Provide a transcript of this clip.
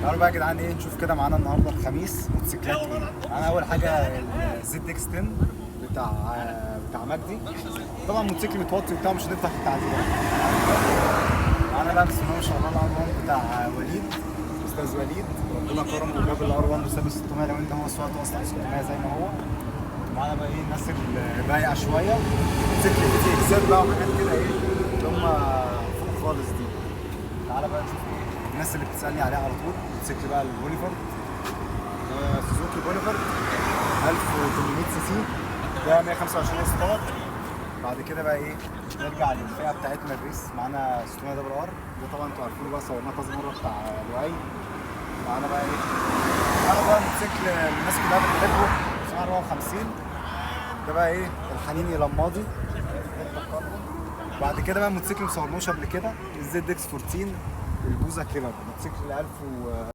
تعالوا بقى يا جدعان ايه نشوف كده معانا النهارده الخميس موتوسيكلات ايه. معانا اول حاجه الزد اكس 10 بتاع مجدي. طبعا موتوسيكل متوطي وبتاع مش هنفتح في التعديلات. معانا بقى بسم الله ما شاء الله الار 1 بتاع وليد، استاذ وليد، ربنا كرمه وجاب الار 1 وساب 600 لو انت هو سواقته اصلا 600 زي ما هو. معانا بقى ايه الناس الرايقه شويه، موتوسيكل في اكسات بقى وحاجات كده ايه اللي هم فوق خالص دي. تعالى بقى نشوف ايه الناس اللي بتسالني عليها على طول. موتوسيكل بقى البوليفر، سوزوكي بوليفر 1800 سي سي، ده 125 اس باور. بعد كده بقى ايه نرجع للفئه بتاعتنا الريس. معانا 600 دبل ار، ده طبعا انتوا عارفينه بقى، صورناه كذا مره بتاع لؤي. معانا بقى ايه، معانا بقى موتوسيكل الناس كلها بتحبه اسمها 54، ده بقى ايه الحنين الى الماضي. بعد كده بقى موتوسيكل مصورناهوش قبل كده، الزد اكس 14 البوزا كيلر، موتوسيكل 1000